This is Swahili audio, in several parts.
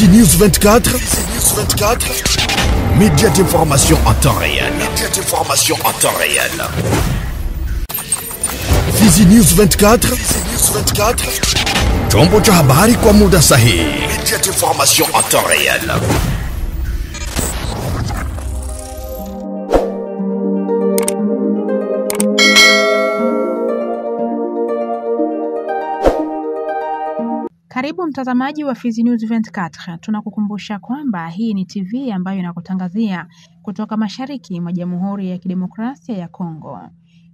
Fizi News 24. Fizi News 24. Média d'information en temps réel. Média d'information en temps réel. Fizi News 24. Fizi News 24. Chombo cha habari kwa muda sahihi. Média d'information en temps réel. Karibu mtazamaji wa Fizi News 24. Tunakukumbusha kwamba hii ni TV ambayo inakutangazia kutoka mashariki mwa Jamhuri ya Kidemokrasia ya Kongo.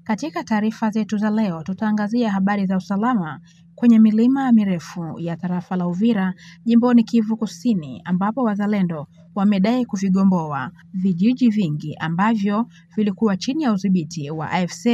Katika taarifa zetu za leo, tutaangazia habari za usalama kwenye milima mirefu ya tarafa la Uvira, jimboni Kivu Kusini, ambapo wazalendo wamedai kuvigomboa vijiji vingi ambavyo vilikuwa chini ya udhibiti wa AFC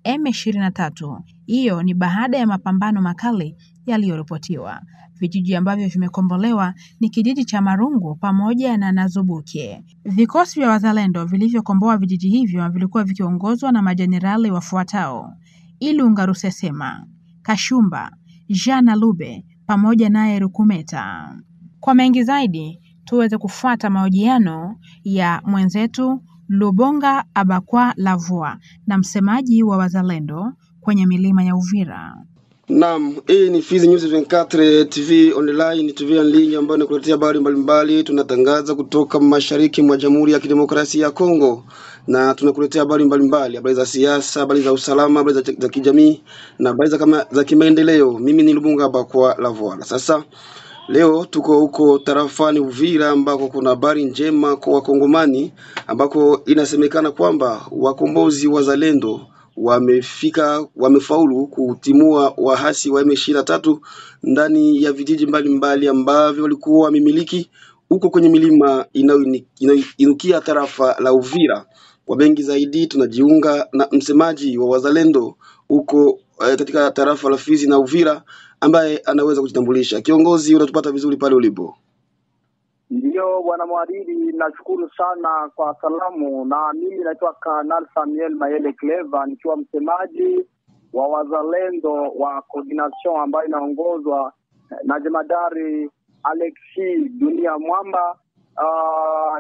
M23. Hiyo ni baada ya mapambano makali yaliyoripotiwa. Vijiji ambavyo vimekombolewa ni kijiji cha Marungu pamoja na Nazubuke. Vikosi vya wazalendo vilivyokomboa vijiji hivyo vilikuwa vikiongozwa na majenerali wafuatao: Ilunga Rusesema, Kashumba, Jana Lube pamoja naye Rukumeta. Kwa mengi zaidi, tuweze kufuata mahojiano ya mwenzetu Lubonga Abakwa Lavua na msemaji wa wazalendo kwenye milima ya Uvira. Naam, hii ni Fizi News 24 TV online, TV online ambayo inakuletea habari mbalimbali. Tunatangaza kutoka mashariki mwa Jamhuri ya Kidemokrasia ya Kongo na tunakuletea habari mbalimbali, habari za siasa, habari za usalama, habari za kijamii na habari za kimaendeleo. Mimi ni Lubunga Abakwa Lavua. Sasa leo tuko huko tarafani Uvira ambako kuna habari njema kwa Wakongomani, ambako inasemekana kwamba wakombozi wazalendo wamefaulu kutimua wahasi wa M23 ndani ya vijiji mbalimbali ambavyo walikuwa wamemiliki huko kwenye milima inukia tarafa la Uvira. Kwa mengi zaidi tunajiunga na msemaji wa wazalendo huko katika tarafa la Fizi na Uvira ambaye anaweza kujitambulisha. Kiongozi, unatupata vizuri pale ulipo? Ndio bwana mwariri, nashukuru sana kwa salamu. Na mimi naitwa Kanal Samuel Mayele Clever, nikiwa msemaji wa wazalendo wa coordination ambayo inaongozwa na jemadari Alexi Dunia Mwamba,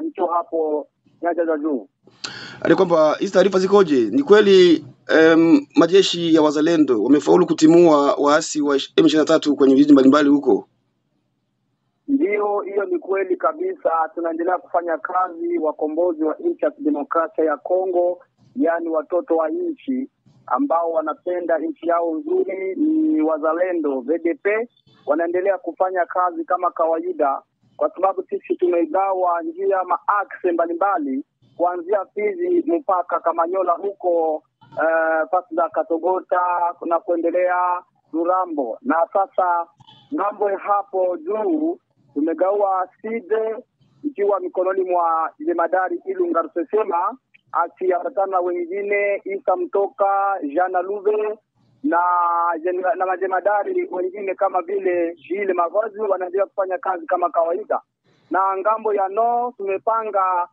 nikiwa hapo Nyaja za Juu. Ali kwamba hizi taarifa zikoje? Ni kweli majeshi ya wazalendo wamefaulu kutimua waasi wa M23 kwenye vijiji mbalimbali huko? Ndio, hiyo ni kweli kabisa. Tunaendelea kufanya kazi. Wakombozi wa nchi ya Demokrasia ya Kongo, yani watoto wa nchi ambao wanapenda nchi yao nzuri, ni wazalendo VDP, wanaendelea kufanya kazi kama kawaida, kwa sababu sisi tumegawa njia maaxe mbalimbali kuanzia Fizi mpaka Kamanyola huko pasi za Katogota na kuendelea Rurambo, na sasa ngambo hapo juu tumegawa Side ikiwa mikononi mwa jemadari Ilunga Rusesema, akiambatana wengine Isa Mtoka, Jana Lube na majemadari wengine kama vile Jile Mavazi wanaendelea kufanya kazi kama kawaida. Na ngambo ya no tumepanga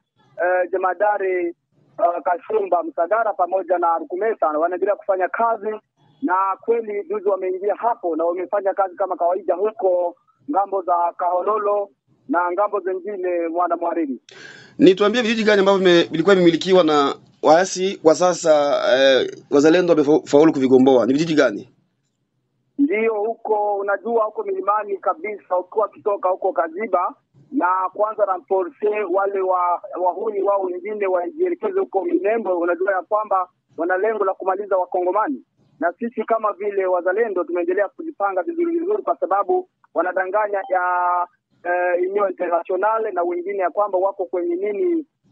jemadari Kashumba Msadara pamoja na Rukumeta wanaendelea kufanya kazi, na kweli juzi wameingia hapo na wamefanya kazi kama kawaida huko ngambo za Kahololo na ngambo zingine. Mwana mwariri, nituambie vijiji gani ambavyo vilikuwa vimilikiwa na waasi kwa sasa wazalendo wamefaulu kuvigomboa? Ni vijiji gani? Ndio huko, unajua huko milimani kabisa, ukiwa kitoka huko Kaziba na kwanza na force wale wahuni wao wengine wajielekeze huko Minembo. Unajua ya kwamba wana lengo la kumaliza Wakongomani, na sisi kama vile wazalendo tumeendelea kujipanga vizuri kwa sababu wanadanganya ya Union International na wengine ya kwamba wako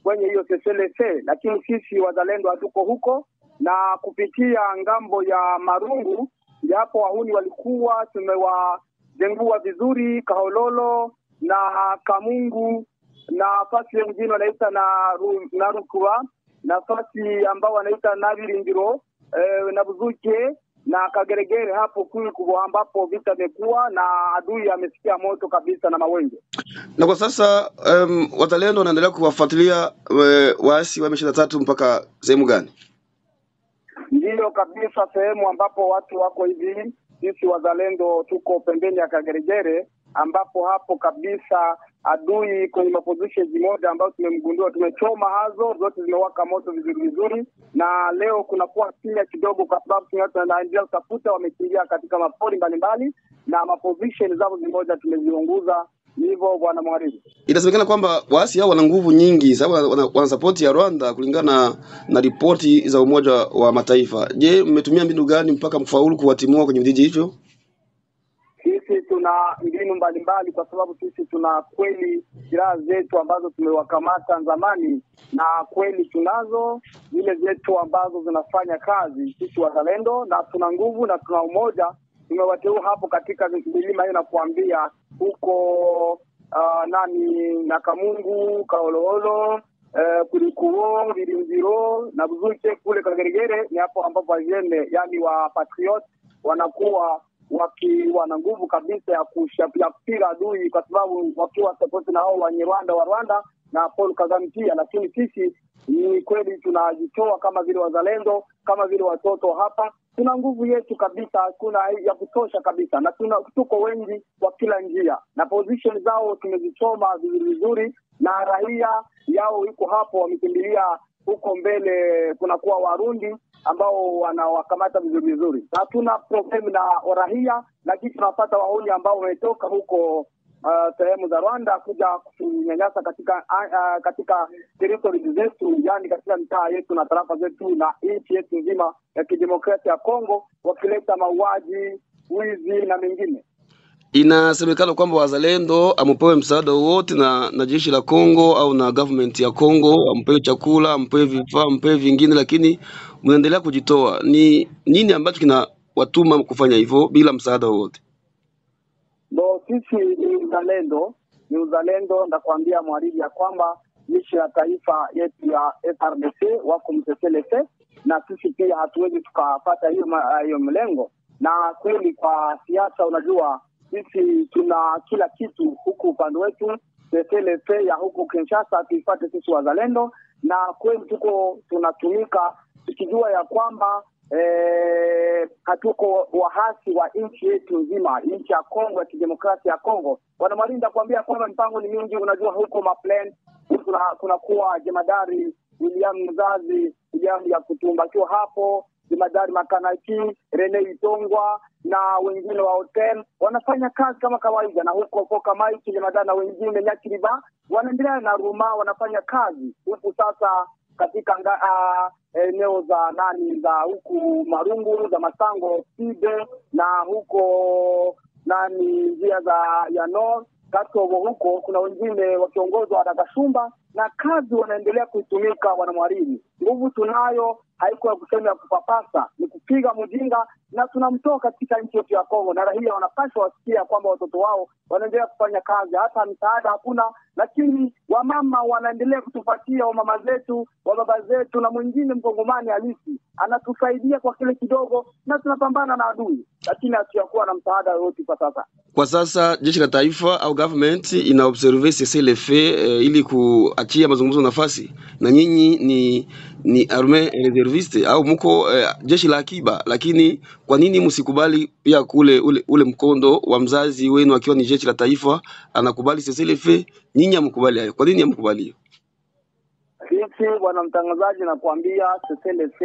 kwenye hiyo CCLC, lakini sisi wazalendo hatuko huko. Na kupitia ngambo ya Marungu japo wahuni walikuwa tumewajengua vizuri Kahololo na Kamungu, na nafasi nyingine wanaita na Rukua, nafasi ambao wanaita Navirindiro, na Buzuke na Kageregere hapo kubwa ambapo vita vimekuwa na adui amesikia moto kabisa na mawenge. Na kwa sasa wazalendo wanaendelea kuwafuatilia waasi wa M23 mpaka sehemu gani? Ndio kabisa, sehemu ambapo watu wako hivi, sisi wazalendo tuko pembeni ya Kageregere ambapo hapo kabisa adui kwenye maposition moja ambayo tumemgundua, tumechoma hazo zote, zimewaka moto vizuri, na leo kunakuwa kimya kidogo kwa sababu tunaendelea kutafuta, wamekimbia katika mapori mbalimbali na maposition zao zimoja tumeziunguza. Hivyo bwana Mwariri, inasemekana kwamba waasi hao wana nguvu nyingi sababu wana support ya Rwanda kulingana na ripoti za Umoja wa Mataifa. Je, mmetumia mbinu gani mpaka mfaulu kuwatimua kwenye vijiji hivyo? Sisi tuna mbinu mbalimbali kwa sababu sisi tuna kweli silaha zetu ambazo tumewakamata zamani, na kweli tunazo zile zetu ambazo zinafanya kazi. Sisi wazalendo na tuna nguvu na tuna umoja, tumewateua hapo katika milima hiyo na kuambia huko na Kamungu, Kaololo, Kulikuo, Virinziro na Buzuche kule Kagerigere, ni hapo ambapo wajene yani wa patriot wanakuwa wakiwa na nguvu kabisa ya kupiga adui, kwa sababu wakiwa support na hao wa Rwanda na Paul Kagame pia. Lakini sisi ni kweli tunajitoa kama vile wazalendo, kama vile watoto hapa, tuna nguvu yetu kabisa, kuna ya kutosha kabisa, na tuko wengi kwa kila njia, na position zao tumezichoma vizuri, na raia yao iko hapo, wamekimbilia huko mbele. Kuna kuwa Warundi ambao wanawakamata vizuri. Hatuna problem na raia, lakini tunapata wahuni ambao wametoka huko sehemu za Rwanda kuja kunyanyasa katika territory zetu, yani katika mtaa yetu na tarafa zetu na nchi yetu nzima ya kidemokrasia ya Kongo, wakileta mauaji, wizi na mengine. Inasemekana kwamba wazalendo amupewe msaada wote na jeshi la Kongo au na government ya Kongo, ampewe chakula, ampewe vifaa, ampewe vingine, lakini mnaendelea kujitoa. Ni nini ambacho kinawatuma kufanya hivyo bila msaada wote? Sisi ni uzalendo na kuambia Mwariri ya kwamba jeshi la taifa yetu ya FARDC wako mtekeleze, na sisi pia hatuwezi tukapata hiyo mlengo. Na kweli kwa siasa, unajua sisi tuna kila kitu huku upande wetu, TLF ya huku Kinshasa tuipate sisi wazalendo, na kweli tunatumika tukijua ya kwamba hatuko wahasi wa nchi yetu nzima, nchi ya Kongo ya kidemokrasia ya Kongo. Bwana Marinda kuambia kwamba mpango ni mingi, unajua huko maplan kuna kuwa jemadari William Mzazi ya kutumbakiwa hapo, jemadari Makanaki Rene Itongwa na wengine wa hotel wanafanya kazi kama kawaida, na huko kama hichi jemadari na wengine Nyakiriba wanaendelea na Ruma wanafanya kazi huku. Sasa katika eneo za huku Marungu za Masango Sibe na huko njia ya North Katobo, huko kuna wengine wakiongozwa na Kashumba, na kazi wanaendelea kutumika. Wanamwariri, nguvu tunayo, haiko ya kusema ya kupapasa, ni kupiga mjinga, na tunamtoa katika nchi yetu ya Kongo, na raia wanapaswa wasikia kwamba watoto wao wanaendelea kufanya kazi, hata msaada hakuna, lakini wamama wanaendelea kutupatia, wamama zetu, wababa zetu, na mwingine mkongomani halisi anatusaidia kwa kile kidogo, na tunapambana na adui, lakini hatuyakuwa na msaada yote kwa sasa. Kwa sasa jeshi la taifa au government ina observe CCLF ili kuachia mazungumzo nafasi, na nyinyi ni arme reserviste au mko jeshi la akiba, lakini kwa nini msikubali pia ule mkondo wa mzazi wenu akiwa ni jeshi la taifa anakubali CCLF, nyinyi hamkubali hayo? Kwa nini hamkubali hiyo? Sisi bwana mtangazaji, na kuambia CCLF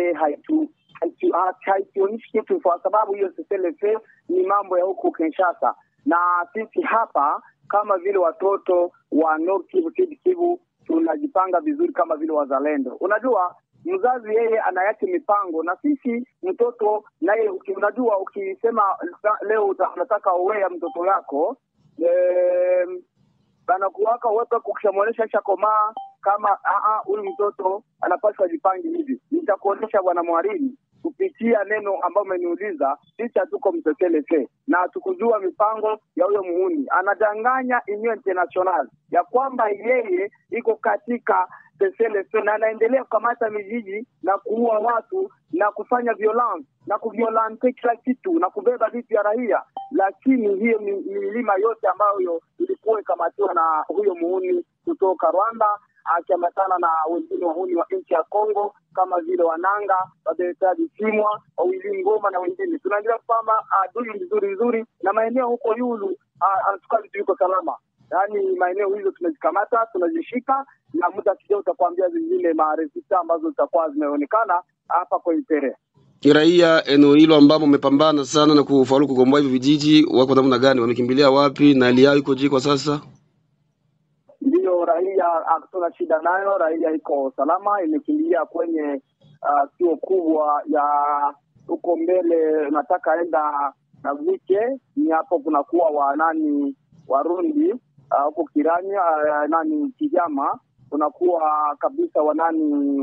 haituonishi kitu, kwa sababu hiyo CCLF ni mambo ya huko Kinshasa, na sisi hapa kama vile watoto wa North Kivu tunajipanga vizuri kama vile wazalendo. Unajua mzazi yeye anayake mipango, na sisi mtoto naye unajua, ukisema leo unataka uwea mtoto yako anakuwaka wewe kukishamuonesha komaa kama huyu mtoto anapaswa jipange hivi. Nitakuonesha bwana Mwariri kupitia neno ambao umeniuliza, sisi hatuko mtekeleze na tukujua mipango ya huyo muhuni. Anadanganya Union International ya kwamba yeye iko katika CCLF na anaendelea kukamata mijiji na kuua watu na kufanya violence na kuviolente kila kitu na kubeba vitu ya raia, lakini hiyo milima yote ambayo ilikuwa ikamatiwa na huyo muhuni kutoka Rwanda akiambatana na wengine wahuni wa nchi ya Kongo kama vile Wananga, Wabetaji Simwa, Wawili Ngoma na wengine. Tunaendelea kwamba adui vizuri na maeneo huko Yulu anachukua vitu viko salama. Yaani maeneo hizo tumezikamata, tunazishika, na muda kidogo utakwambia zingine maarifisa ambazo zitakuwa zimeonekana hapa kwa Ipere. Raia eneo hilo ambao wamepambana sana na kufaulu kugomboa hivi vijiji wako namna gani? Wamekimbilia wapi na hali yao iko je kwa sasa? Ndio, raia hatuna shida nayo, raia iko salama, imekimbilia kwenye kituo kubwa ya huko mbele, nataka enda na wike, ni hapo kunakuwa Warundi huko Kiranya Kijama, kunakuwa kabisa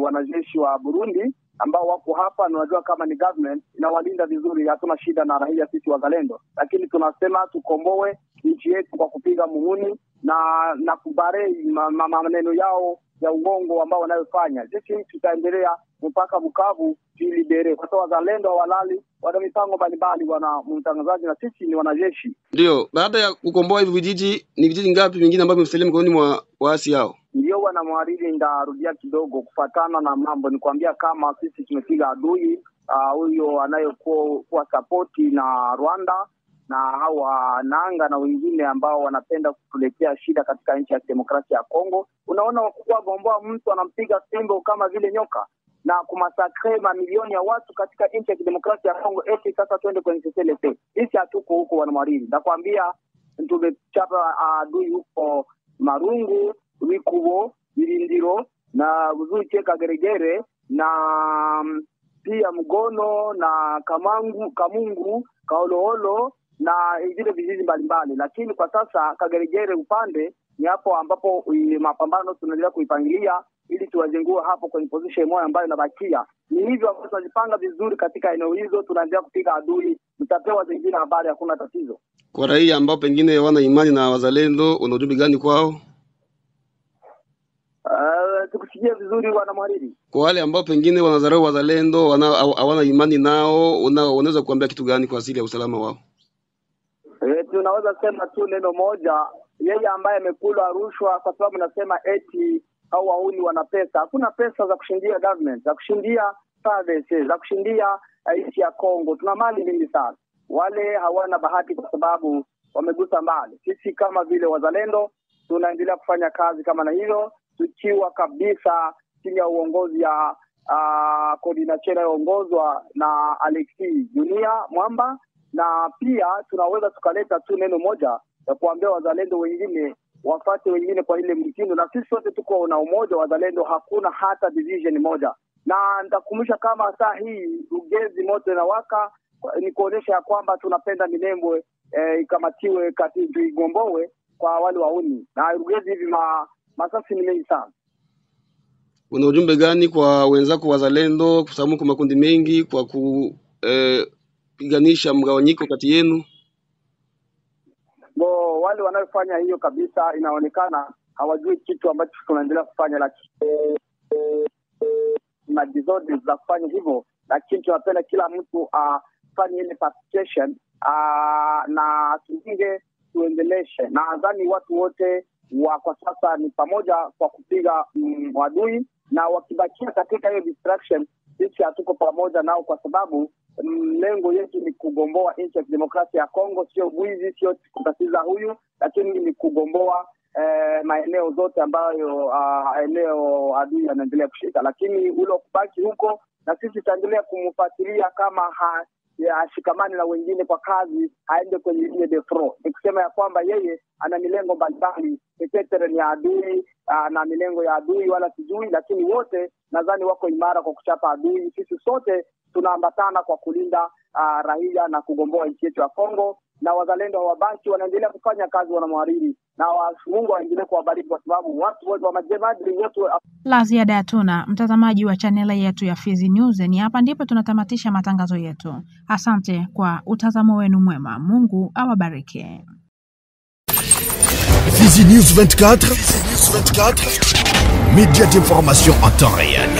wanajeshi wa Burundi ambao wako hapa, na unajua kama ni government inawalinda vizuri, hatuna shida na raia sisi wazalendo, lakini tunasema tukomboe nchi yetu kwa kupiga muhuni na kubarei maneno yao ya uongo ambao wanayofanya. Sisi tutaendelea mpaka Bukavu tulibere, kwa sababu wazalendo walali wana mipango mbalimbali, wana mtangazaji, na sisi ni wanajeshi. Ndio, baada ya kukomboa hivi vijiji, ni vijiji ngapi vingine ambavyo msalimu mikononi mwa waasi hao? Ndio, wana mwariri ndarudia kidogo kufatana na mambo ni kuambia kama sisi tumepiga adui huyo anayokuwa support na Rwanda na hawa nanga na wengine ambao wanapenda kutuletea shida katika nchi ya demokrasia ya Kongo. Unaona wakubwa gomboa mtu anampiga simbo kama vile nyoka na kumasakre mamilioni ya watu katika nchi ya demokrasia ya Kongo. Sasa tuende kwenye CCLP. Sisi hatuko huko wanamwariri. Nakwambia tumechapa adui huko Marungu, Wikubo, Birindiro na Buzuche Kageregere na pia Mgono na Kamungu, Kaoloholo na zile vijiji mbalimbali. Lakini kwa sasa Kageregere upande ni hapo ambapo mapambano tunaendelea kuipangilia ili tuwajengue hapo kwenye position moja ambayo inabakia. Ni hivyo ambapo tunajipanga vizuri katika eneo hizo, tunaendelea kupiga adui, mtapewa zingine habari, hakuna tatizo. Kwa raia ambao pengine wana imani na wazalendo, una ujumbe gani kwao? Tukusikia vizuri wanamhariri. Kwa wale ambao pengine wanadharau wazalendo, hawana imani nao, unaweza kuambia kitu gani kwa asili ya usalama wao? Tunaweza sema tu neno moja, yeye ambaye amekula rushwa, kwa sababu nasema eti au wauni wana pesa. Hakuna pesa za kushindia government, za kushindia services, za kushindia nchi ya Kongo. Tuna mali nyingi sana. Wale hawana bahati kwa sababu wamegusa mbali. Sisi kama vile wazalendo tunaendelea kufanya kazi kama na hilo, tukiwa kabisa chini ya uongozi ya coordination inayoongozwa na Alexis Dunia Mwamba, na pia tunaweza tukaleta tu neno moja ya kuambia wazalendo wengine wafate wengine kwa ile mtindo, na sisi sote tuko na umoja wazalendo, hakuna hata division moja. Na nitakumbusha kama saa hii Rugezi moto na waka ni kuonesha ya kwamba tunapenda Minembwe ikamatiwe kati tuigomboe kwa wale wauni, na Rugezi hivi masasi ni mengi sana. Una ujumbe gani kwa wenzako wazalendo, kwa sababu kuna makundi mengi, kwa kupiganisha mgawanyiko kati yenu? Wale wanaofanya hiyo kabisa inaonekana hawajui kitu ambacho tunaendelea kufanya, lakini na disorder za kufanya hivyo, lakini tunapenda kila mtu afanye ile participation na tuendeleshe. Na nadhani watu wote kwa sasa ni pamoja kwa kupiga wadui, na wakibakia katika hiyo distraction, sisi hatuko pamoja nao, kwa sababu lengo yetu ni kugomboa nchi ya demokrasia ya Kongo, sio wizi, sio kutatiza huyu, lakini ni kugomboa maeneo zote ambayo eneo adui anaendelea kushika. Lakini ule kubaki huko, na sisi tutaendelea kumfuatilia kama ashikamani na wengine kwa kazi, aende kwenye ile defro. Nikusema ya kwamba yeye ana milengo mbalimbali, tetere ni adui na milengo ya adui wala sijui, lakini wote nadhani wako imara kwa kuchapa adui. Sisi sote tunaambatana kwa kulinda raia na kugomboa nchi yetu ya Kongo, na wazalendo hawabaki, wanaendelea kufanya kazi wanamhariri, na Mungu aendelee kuwabariki, kwa sababu watu wote wa majemadri wetu. La ziada hatuna, mtazamaji wa chaneli yetu ya Fizi News. Ni hapa ndipo tunatamatisha matangazo yetu. Asante kwa utazamo wenu mwema. Mungu awabariki. Fizi News 24, média d'information en temps réel.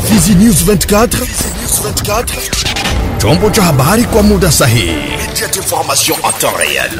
Fizi News 24, chombo cha habari kwa muda sahihi. Média d'information en temps réel.